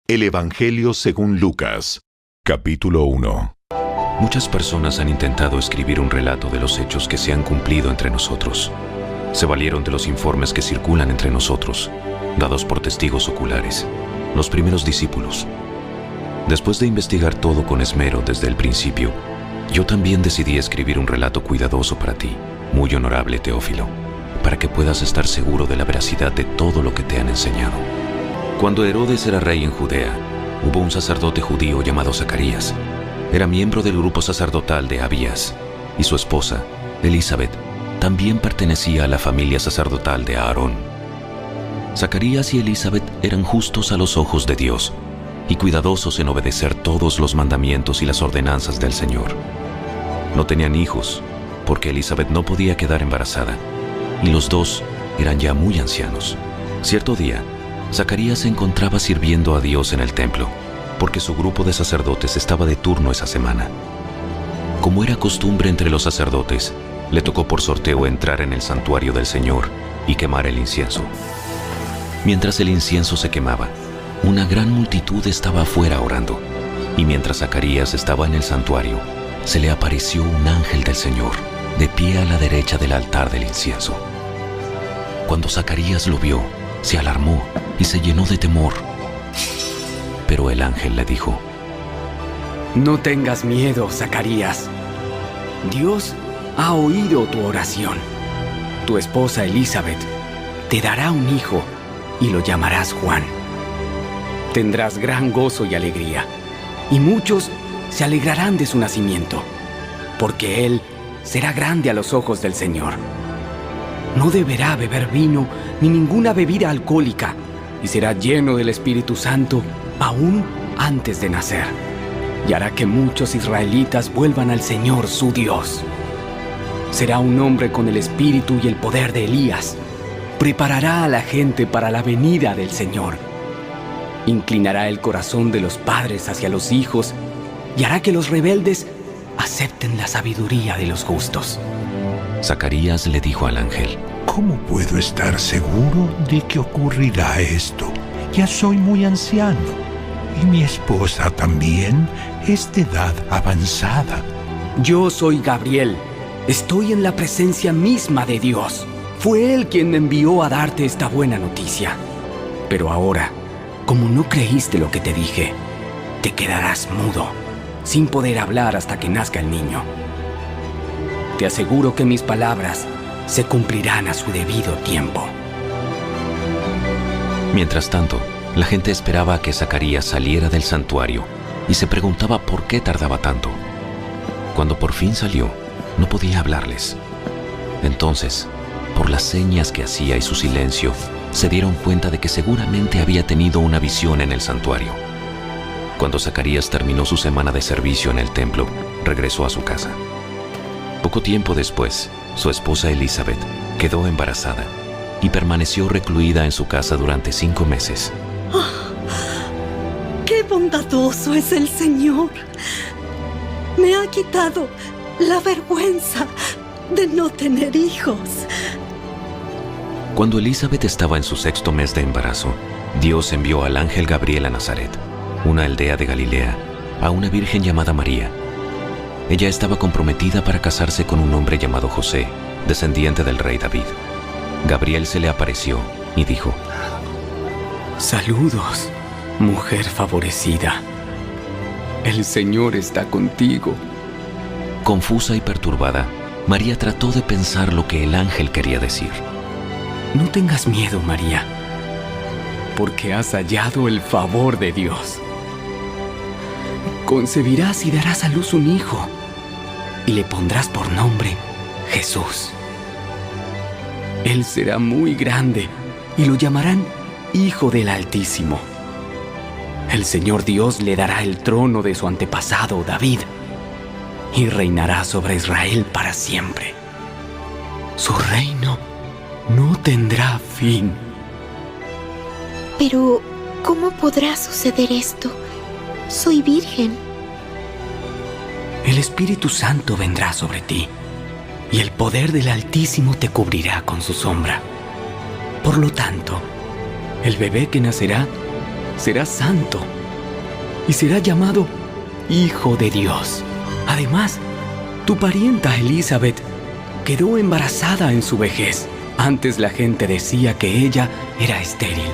El Evangelio según Lucas, capítulo 1. Muchas personas han intentado escribir un relato de los hechos que se han cumplido entre nosotros. Se valieron de los informes que circulan entre nosotros, dados por testigos oculares, los primeros discípulos. Después de investigar todo con esmero desde el principio, yo también decidí escribir un relato cuidadoso para ti, muy honorable Teófilo, para que puedas estar seguro de la veracidad de todo lo que te han enseñado. Cuando Herodes era rey en Judea, hubo un sacerdote judío llamado Zacarías. Era miembro del grupo sacerdotal de Abías, y su esposa, Elizabeth, también pertenecía a la familia sacerdotal de Aarón. Zacarías y Elizabeth eran justos a los ojos de Dios y cuidadosos en obedecer todos los mandamientos y las ordenanzas del Señor. No tenían hijos, porque Elizabeth no podía quedar embarazada, y los dos eran ya muy ancianos. Cierto día, Zacarías se encontraba sirviendo a Dios en el templo, porque su grupo de sacerdotes estaba de turno esa semana. Como era costumbre entre los sacerdotes, le tocó por sorteo entrar en el santuario del Señor y quemar el incienso. Mientras el incienso se quemaba, una gran multitud estaba afuera orando, y mientras Zacarías estaba en el santuario, se le apareció un ángel del Señor, de pie a la derecha del altar del incienso. Cuando Zacarías lo vio, se alarmó y se llenó de temor. Pero el ángel le dijo: No tengas miedo, Zacarías. Dios ha oído tu oración. Tu esposa Elizabeth te dará un hijo y lo llamarás Juan. Tendrás gran gozo y alegría, y muchos se alegrarán de su nacimiento, porque él será grande a los ojos del Señor. No deberá beber vino ni ninguna bebida alcohólica, y será lleno del Espíritu Santo aún antes de nacer, y hará que muchos israelitas vuelvan al Señor su Dios. Será un hombre con el espíritu y el poder de Elías. Preparará a la gente para la venida del Señor. Inclinará el corazón de los padres hacia los hijos y hará que los rebeldes acepten la sabiduría de los justos. Zacarías le dijo al ángel: ¿Cómo puedo estar seguro de que ocurrirá esto? Ya soy muy anciano, y mi esposa también es de edad avanzada. Yo soy Gabriel. Estoy en la presencia misma de Dios. Fue Él quien me envió a darte esta buena noticia. Pero ahora, como no creíste lo que te dije, te quedarás mudo, sin poder hablar hasta que nazca el niño. Te aseguro que mis palabras se cumplirán a su debido tiempo. Mientras tanto, la gente esperaba a que Zacarías saliera del santuario y se preguntaba por qué tardaba tanto. Cuando por fin salió, no podía hablarles. Entonces, por las señas que hacía y su silencio, se dieron cuenta de que seguramente había tenido una visión en el santuario. Cuando Zacarías terminó su semana de servicio en el templo, regresó a su casa. Poco tiempo después, su esposa Elizabeth quedó embarazada y permaneció recluida en su casa durante 5 meses. ¡Oh, qué bondadoso es el Señor! Me ha quitado la vergüenza de no tener hijos. Cuando Elizabeth estaba en su 6º mes de embarazo, Dios envió al ángel Gabriel a Nazaret, una aldea de Galilea, a una virgen llamada María. Ella estaba comprometida para casarse con un hombre llamado José, descendiente del rey David. Gabriel se le apareció y dijo: Saludos, mujer favorecida. El Señor está contigo. Confusa y perturbada, María trató de pensar lo que el ángel quería decir. No tengas miedo, María, porque has hallado el favor de Dios. Concebirás y darás a luz un hijo, y le pondrás por nombre Jesús. Él será muy grande, y lo llamarán Hijo del Altísimo. El Señor Dios le dará el trono de su antepasado David, y reinará sobre Israel para siempre. Su reino no tendrá fin. Pero, ¿cómo podrá suceder esto? Soy virgen. El Espíritu Santo vendrá sobre ti, y el poder del Altísimo te cubrirá con su sombra. Por lo tanto, el bebé que nacerá será santo y será llamado Hijo de Dios. Además, tu parienta Elizabeth quedó embarazada en su vejez. Antes la gente decía que ella era estéril,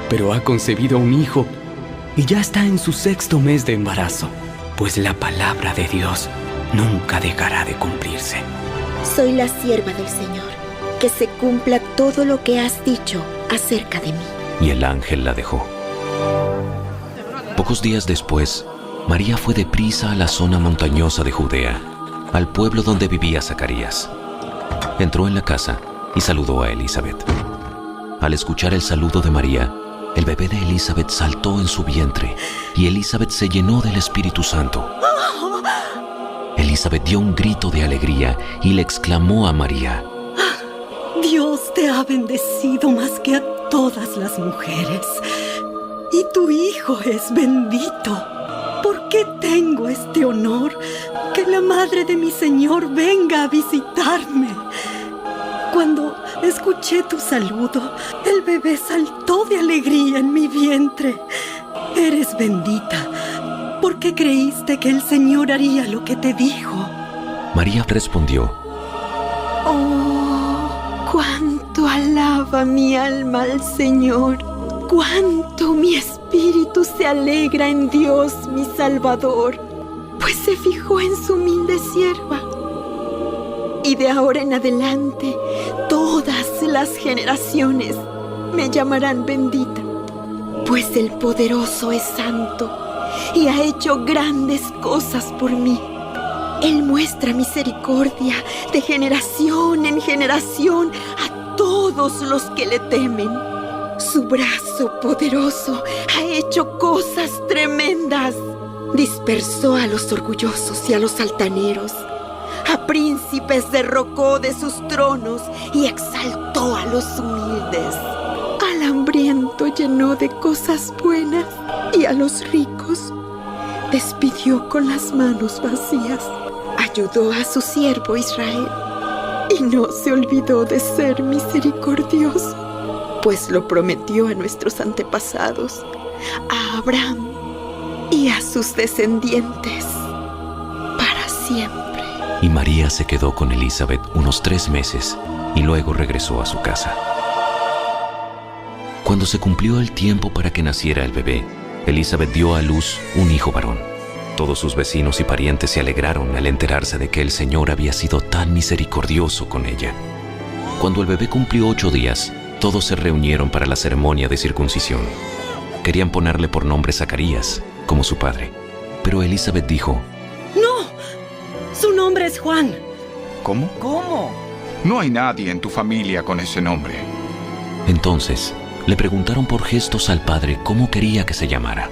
pero ha concebido un hijo y ya está en su 6º mes de embarazo, pues la palabra de Dios nunca dejará de cumplirse. Soy la sierva del Señor, que se cumpla todo lo que has dicho acerca de mí. Y el ángel la dejó. Pocos días después, María fue deprisa a la zona montañosa de Judea, al pueblo donde vivía Zacarías. Entró en la casa y saludó a Elizabeth. Al escuchar el saludo de María, el bebé de Elizabeth saltó en su vientre y Elizabeth se llenó del Espíritu Santo. Elizabeth dio un grito de alegría y le exclamó a María: Dios te ha bendecido más que a todas las mujeres, y tu hijo es bendito. ¿Por qué tengo este honor? Que la madre de mi Señor venga a visitarme. Cuando escuché tu saludo, el bebé saltó de alegría en mi vientre. Eres bendita, porque creíste que el Señor haría lo que te dijo. María respondió: Oh, cuánto alaba mi alma al Señor. Cuánto mi espíritu se alegra en Dios mi Salvador, pues se fijó en su humilde sierva. Y de ahora en adelante, todas las generaciones me llamarán bendita, pues el Poderoso es santo y ha hecho grandes cosas por mí. Él muestra misericordia de generación en generación a todos los que le temen. Su brazo poderoso ha hecho cosas tremendas. Dispersó a los orgullosos y a los altaneros. A príncipes derrocó de sus tronos y exaltó a los humildes. Al hambriento llenó de cosas buenas y a los ricos despidió con las manos vacías. Ayudó a su siervo Israel y no se olvidó de ser misericordioso, pues lo prometió a nuestros antepasados, a Abraham y a sus descendientes para siempre. Y María se quedó con Elizabeth unos 3 meses y luego regresó a su casa. Cuando se cumplió el tiempo para que naciera el bebé, Elizabeth dio a luz un hijo varón. Todos sus vecinos y parientes se alegraron al enterarse de que el Señor había sido tan misericordioso con ella. Cuando el bebé cumplió 8 días, todos se reunieron para la ceremonia de circuncisión. Querían ponerle por nombre Zacarías, como su padre. Pero Elizabeth dijo: ¡No! Su nombre es Juan. ¿Cómo? ¿Cómo? No hay nadie en tu familia con ese nombre. Entonces, le preguntaron por gestos al padre cómo quería que se llamara.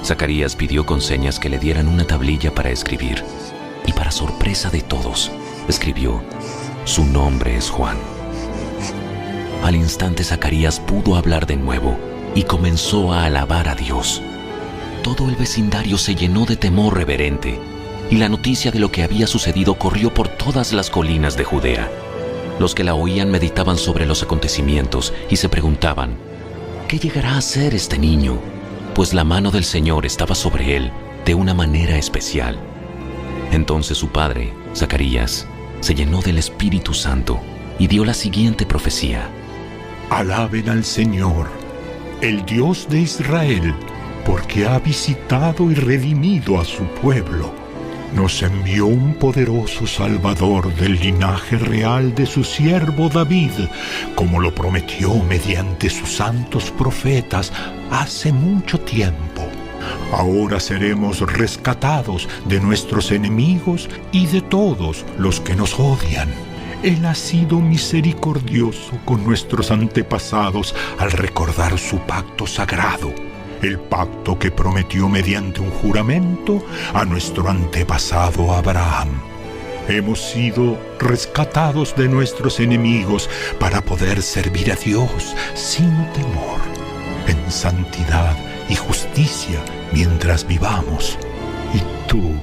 Zacarías pidió con señas que le dieran una tablilla para escribir. Y para sorpresa de todos, escribió: su nombre es Juan. Al instante Zacarías pudo hablar de nuevo y comenzó a alabar a Dios. Todo el vecindario se llenó de temor reverente y la noticia de lo que había sucedido corrió por todas las colinas de Judea. Los que la oían meditaban sobre los acontecimientos y se preguntaban: ¿qué llegará a ser este niño? Pues la mano del Señor estaba sobre él de una manera especial. Entonces su padre, Zacarías, se llenó del Espíritu Santo y dio la siguiente profecía: Alaben al Señor, el Dios de Israel, porque ha visitado y redimido a su pueblo. Nos envió un poderoso Salvador del linaje real de su siervo David, como lo prometió mediante sus santos profetas hace mucho tiempo. Ahora seremos rescatados de nuestros enemigos y de todos los que nos odian. Él ha sido misericordioso con nuestros antepasados al recordar su pacto sagrado, el pacto que prometió mediante un juramento a nuestro antepasado Abraham. Hemos sido rescatados de nuestros enemigos para poder servir a Dios sin temor, en santidad y justicia mientras vivamos. Y tú,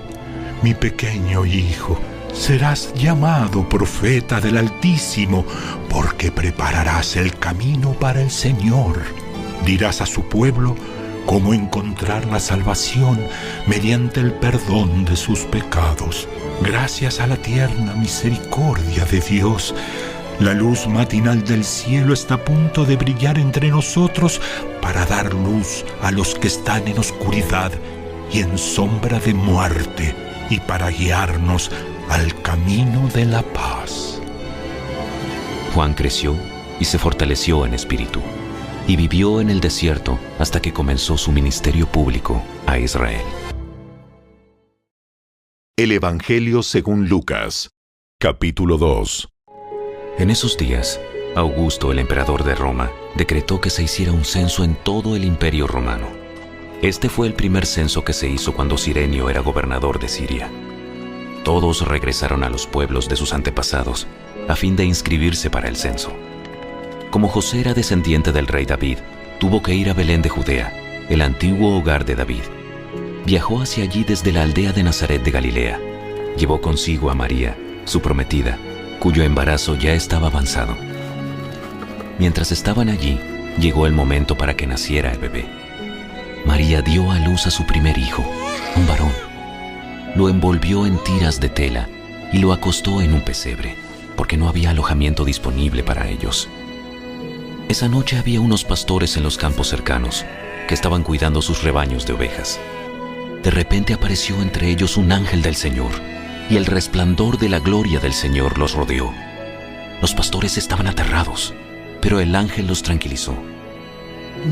mi pequeño hijo, serás llamado profeta del Altísimo, porque prepararás el camino para el Señor. Dirás a su pueblo cómo encontrar la salvación mediante el perdón de sus pecados. Gracias a la tierna misericordia de Dios, la luz matinal del cielo está a punto de brillar entre nosotros para dar luz a los que están en oscuridad y en sombra de muerte, y para guiarnos al camino de la paz. Juan creció y se fortaleció en espíritu, y vivió en el desierto hasta que comenzó su ministerio público a Israel. El Evangelio según Lucas, capítulo 2. En esos días, Augusto, el emperador de Roma, decretó que se hiciera un censo en todo el imperio romano. Este fue el primer censo que se hizo cuando Cirenio era gobernador de Siria. Todos regresaron a los pueblos de sus antepasados a fin de inscribirse para el censo. Como José era descendiente del rey David, tuvo que ir a Belén de Judea, el antiguo hogar de David. Viajó hacia allí desde la aldea de Nazaret de Galilea. Llevó consigo a María, su prometida, cuyo embarazo ya estaba avanzado. Mientras estaban allí, llegó el momento para que naciera el bebé. María dio a luz a su primer hijo, un varón. Lo envolvió en tiras de tela y lo acostó en un pesebre, porque no había alojamiento disponible para ellos. Esa noche había unos pastores en los campos cercanos que estaban cuidando sus rebaños de ovejas. De repente apareció entre ellos un ángel del Señor, y el resplandor de la gloria del Señor los rodeó. Los pastores estaban aterrados, pero el ángel los tranquilizó.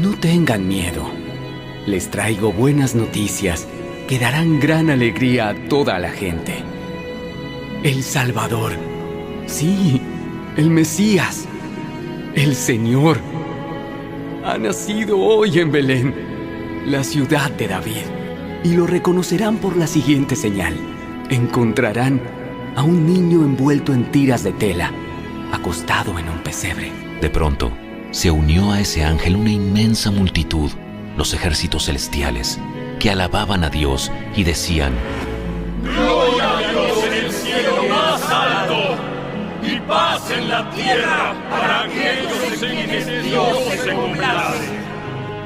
No tengan miedo. Les traigo buenas noticias que darán gran alegría a toda la gente. El Salvador, sí, el Mesías, el Señor, ha nacido hoy en Belén, la ciudad de David, y lo reconocerán por la siguiente señal. Encontrarán a un niño envuelto en tiras de tela, acostado en un pesebre. De pronto, se unió a ese ángel una inmensa multitud, los ejércitos celestiales, que alababan a Dios y decían: ¡Gloria a Dios en el cielo más alto! ¡Y paz en la tierra para aquellos en quienes Dios se complace!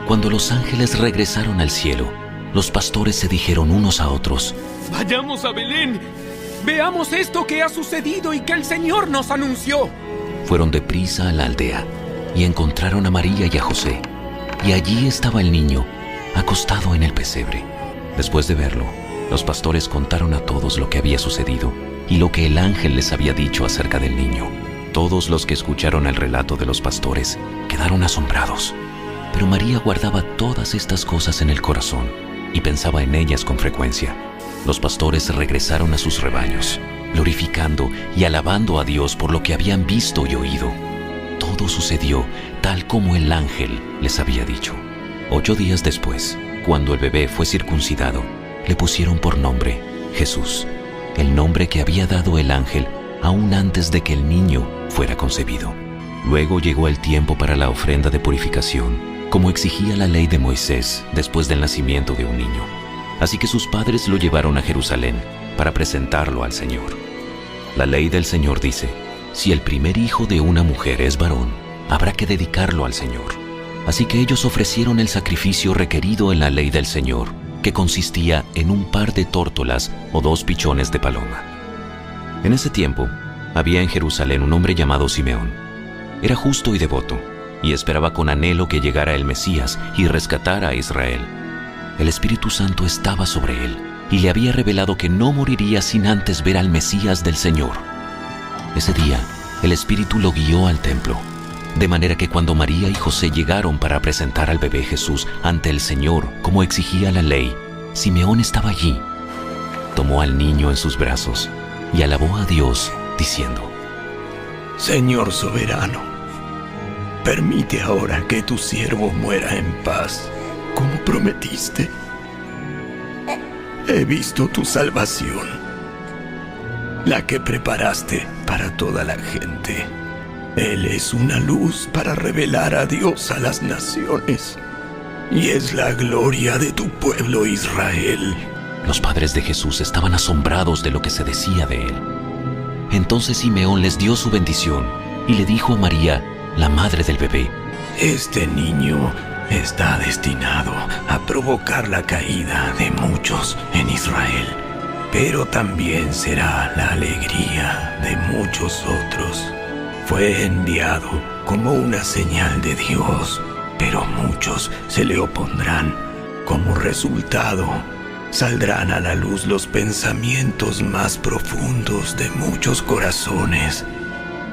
Cuando los ángeles regresaron al cielo, los pastores se dijeron unos a otros: ¡Vayamos a Belén! ¡Veamos esto que ha sucedido y que el Señor nos anunció! Fueron deprisa a la aldea y encontraron a María y a José, y allí estaba el niño, acostado en el pesebre. Después de verlo, los pastores contaron a todos lo que había sucedido y lo que el ángel les había dicho acerca del niño. Todos los que escucharon el relato de los pastores quedaron asombrados, pero María guardaba todas estas cosas en el corazón y pensaba en ellas con frecuencia. Los pastores regresaron a sus rebaños, glorificando y alabando a Dios por lo que habían visto y oído. Todo sucedió tal como el ángel les había dicho. 8 días después, cuando el bebé fue circuncidado, le pusieron por nombre Jesús, el nombre que había dado el ángel aún antes de que el niño fuera concebido. Luego llegó el tiempo para la ofrenda de purificación, como exigía la ley de Moisés después del nacimiento de un niño. Así que sus padres lo llevaron a Jerusalén para presentarlo al Señor. La ley del Señor dice: si el primer hijo de una mujer es varón, habrá que dedicarlo al Señor. Así que ellos ofrecieron el sacrificio requerido en la ley del Señor, que consistía en un par de tórtolas o 2 pichones de paloma. En ese tiempo, había en Jerusalén un hombre llamado Simeón. Era justo y devoto, y esperaba con anhelo que llegara el Mesías y rescatara a Israel. El Espíritu Santo estaba sobre él, y le había revelado que no moriría sin antes ver al Mesías del Señor. Ese día, el Espíritu lo guió al templo, de manera que cuando María y José llegaron para presentar al bebé Jesús ante el Señor, como exigía la ley, Simeón estaba allí. Tomó al niño en sus brazos y alabó a Dios, diciendo: Señor soberano, permite ahora que tu siervo muera en paz, como prometiste. He visto tu salvación, la que preparaste para toda la gente. Él es una luz para revelar a Dios a las naciones, y es la gloria de tu pueblo Israel. Los padres de Jesús estaban asombrados de lo que se decía de él. Entonces Simeón les dio su bendición y le dijo a María, la madre del bebé: Este niño está destinado a provocar la caída de muchos en Israel, pero también será la alegría de muchos otros. Fue enviado como una señal de Dios, pero muchos se le opondrán. Como resultado, saldrán a la luz los pensamientos más profundos de muchos corazones,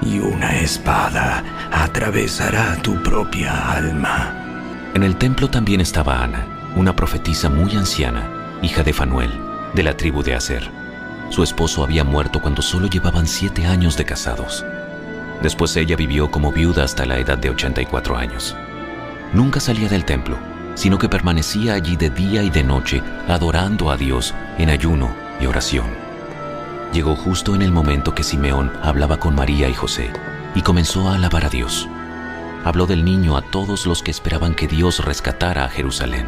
y una espada atravesará tu propia alma. En el templo también estaba Ana, una profetisa muy anciana, hija de Fanuel, de la tribu de Aser. Su esposo había muerto cuando solo llevaban 7 años de casados. Después ella vivió como viuda hasta la edad de 84 años. Nunca salía del templo, sino que permanecía allí de día y de noche, adorando a Dios en ayuno y oración. Llegó justo en el momento que Simeón hablaba con María y José, y comenzó a alabar a Dios. Habló del niño a todos los que esperaban que Dios rescatara a Jerusalén.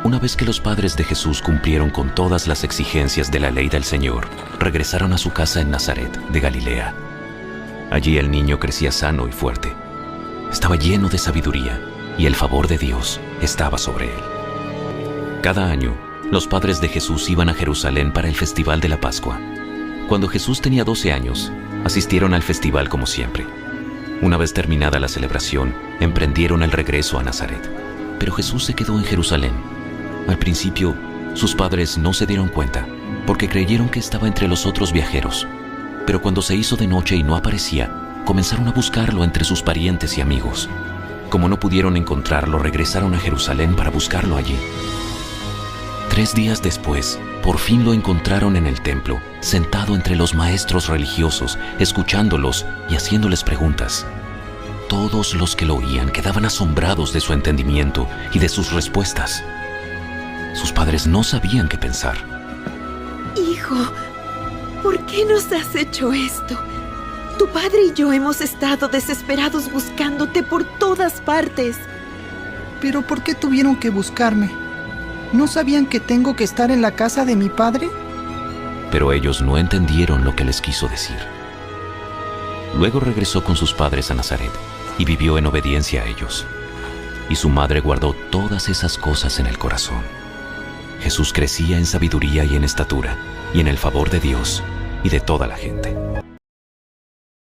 Una vez que los padres de Jesús cumplieron con todas las exigencias de la ley del Señor, regresaron a su casa en Nazaret, de Galilea. Allí el niño crecía sano y fuerte. Estaba lleno de sabiduría, y el favor de Dios estaba sobre él. Cada año, los padres de Jesús iban a Jerusalén para el festival de la Pascua. Cuando Jesús tenía 12 años, asistieron al festival como siempre. Una vez terminada la celebración, emprendieron el regreso a Nazaret. Pero Jesús se quedó en Jerusalén. Al principio, sus padres no se dieron cuenta, porque creyeron que estaba entre los otros viajeros. Pero cuando se hizo de noche y no aparecía, comenzaron a buscarlo entre sus parientes y amigos. Como no pudieron encontrarlo, regresaron a Jerusalén para buscarlo allí. 3 días después, por fin lo encontraron en el templo, sentado entre los maestros religiosos, escuchándolos y haciéndoles preguntas. Todos los que lo oían quedaban asombrados de su entendimiento y de sus respuestas. Sus padres no sabían qué pensar. Hijo, ¿por qué nos has hecho esto? Tu padre y yo hemos estado desesperados buscándote por todas partes. ¿Pero por qué tuvieron que buscarme? ¿No sabían que tengo que estar en la casa de mi padre? Pero ellos no entendieron lo que les quiso decir. Luego regresó con sus padres a Nazaret y vivió en obediencia a ellos. Y su madre guardó todas esas cosas en el corazón. Jesús crecía en sabiduría y en estatura, y en el favor de Dios y de toda la gente.